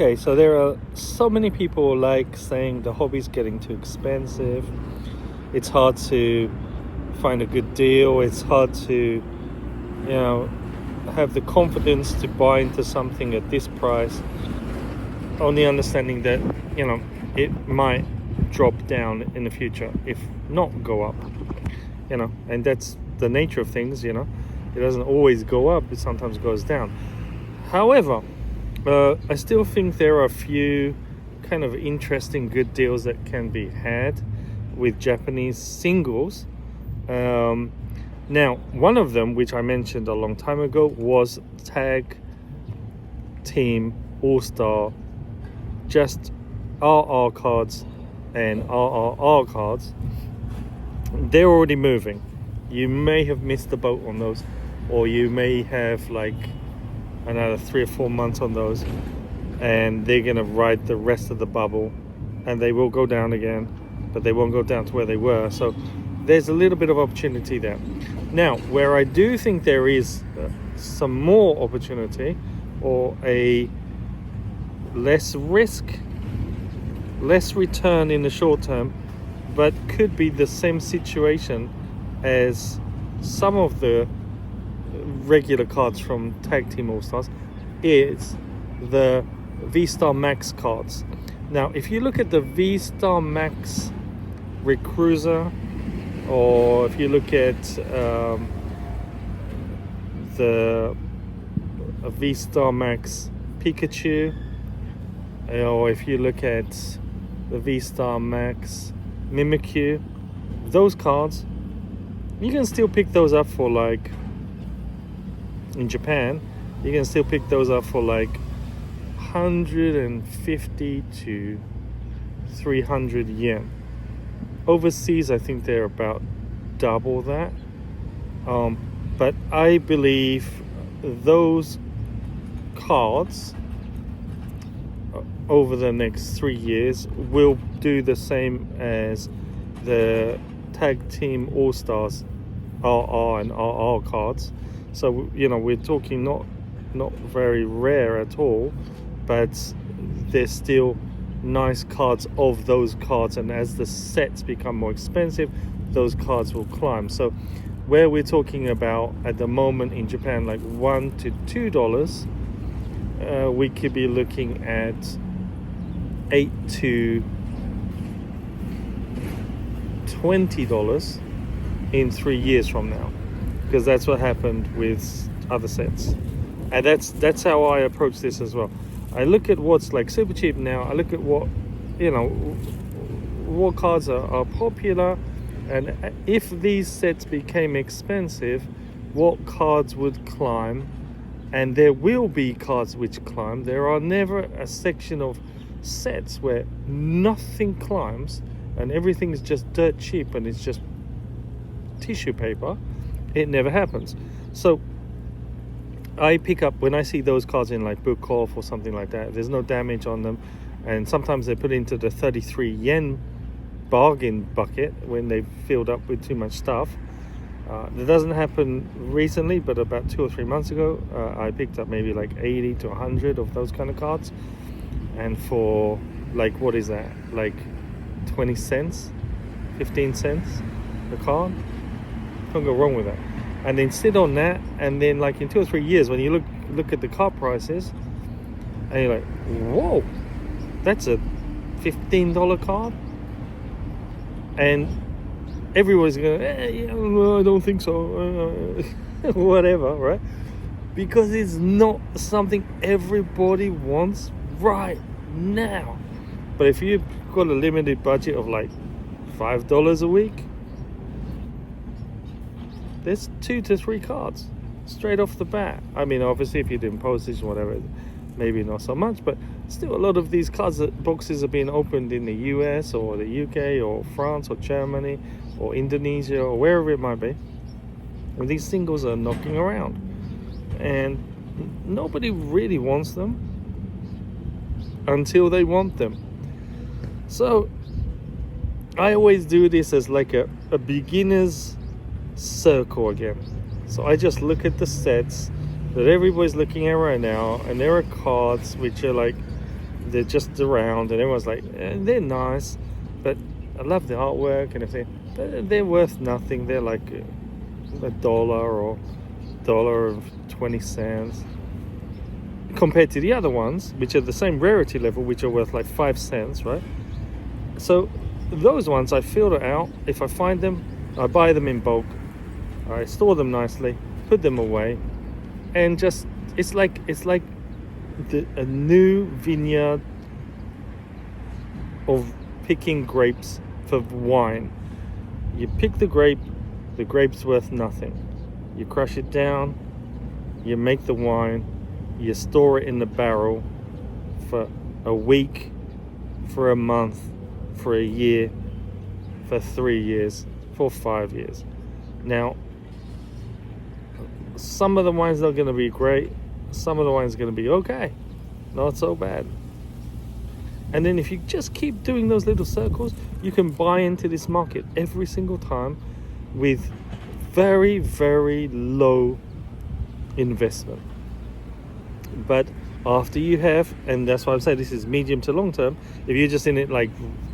Okay, so there are so many people like saying the hobby's getting too expensive. It's hard to find a good deal. It's hard to, have the confidence to buy into something at this price, only understanding that, it might drop down in the future, if not go up, and that's the nature of things, it doesn't always go up, it sometimes goes down. However, I still think there are a few kind of interesting good deals that can be had with Japanese singles. Now, one of them, which I mentioned a long time ago, was Tag Team All-Star, just RR cards and RRR cards. They're already moving. You may have missed the boat on those, or you may have like another 3 or 4 months on those, and they're gonna ride the rest of the bubble, and they will go down again, but they won't go down to where they were. So there's a little bit of opportunity there. Now, where I do think there is some more opportunity, or a less risk, less return in the short term, but could be the same situation as some of the regular cards from Tag Team All-Stars, is the V-Star Max cards. Now, if you look at the V-Star Max Recruiter, or if you look at the V-Star Max Pikachu, or if you look at the V-Star Max Mimikyu, those cards, you can still pick those up for like, in Japan, you can still pick those up for like 150 to 300 yen. Overseas, I think they're about double that. But I believe those cards over the next 3 years will do the same as the Tag Team All-Stars RR and RR cards. So, we're talking not very rare at all, but there's still nice cards of those cards, and as the sets become more expensive, those cards will climb. So where we're talking about at the moment in Japan, like $1 to $2, we could be looking at $8 to $20 in 3 years from now, because that's what happened with other sets. And that's how I approach this as well. I look at what's like super cheap now. I look at what cards are popular, and if these sets became expensive, what cards would climb. And there will be cards which climb. There are never a section of sets where nothing climbs and everything is just dirt cheap and it's just tissue paper. It never happens. So I pick up, when I see those cards in like Book Off or something like that, there's no damage on them, and sometimes they're put into the 33 yen bargain bucket when they've filled up with too much stuff. That doesn't happen recently, but about 2 or 3 months ago, I picked up maybe like 80 to 100 of those kind of cards, and for like, what is that, like 20 cents, 15 cents a card? Can't go wrong with that. And then sit on that, and then like in 2 or 3 years, when you look at the card prices, and you're like, whoa, that's a $15 card, and everyone's going, I don't think so, whatever, right? Because it's not something everybody wants right now. But if you've got a limited budget of like $5 a week, there's 2 to 3 cards straight off the bat. I mean, obviously, if you're doing postage or whatever, maybe not so much, but still, a lot of these cards, boxes are being opened in the US or the UK or France or Germany or Indonesia or wherever it might be, and these singles are knocking around, and nobody really wants them until they want them. So I always do this as like a beginner's circle again. So I just look at the sets that everybody's looking at right now, and there are cards which are like they're just around, and everyone's like, they're nice, but I love the artwork and everything. But they're worth nothing. They're like $1 or $1.20 compared to the other ones, which are the same rarity level, which are worth like 5 cents, right? So those ones I filter out. If I find them, I buy them in bulk. I store them nicely, put them away, and just it's like a new vineyard of picking grapes for wine. You pick the grape's worth nothing. You crush it down, you make the wine, you store it in the barrel for a week, for a month, for a year, for 3 years, for 5 years. Now, some of the wines are going to be great, some of the wines are going to be okay, not so bad. And then if you just keep doing those little circles, you can buy into this market every single time with very, very low investment. But after you have, and that's why I'm saying this is medium to long term, if you're just in it like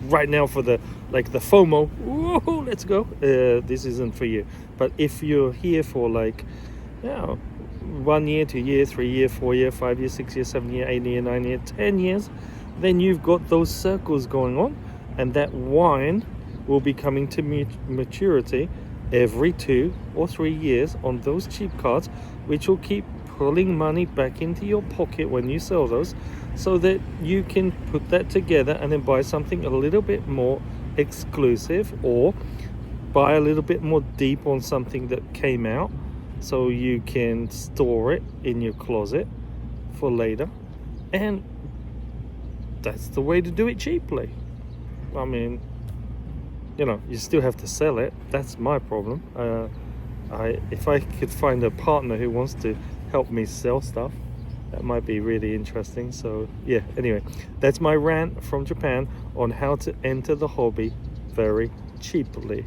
right now for the FOMO, whoa, let's go, this isn't for you. But if you're here for 1 year, 2 year, 3 year, 4 year, 5 year, 6 year, 7 year, 8 year, 9 year, 10 years, then you've got those circles going on, and that wine will be coming to maturity every 2 or 3 years on those cheap cards, which will keep pulling money back into your pocket when you sell those, so that you can put that together and then buy something a little bit more exclusive, or buy a little bit more deep on something that came out, so you can store it in your closet for later. And that's the way to do it cheaply. I mean, you still have to sell it. That's my problem. If I could find a partner who wants to help me sell stuff, that might be really interesting. So yeah, anyway, that's my rant from Japan on how to enter the hobby very cheaply.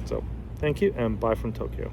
So thank you, and bye from Tokyo.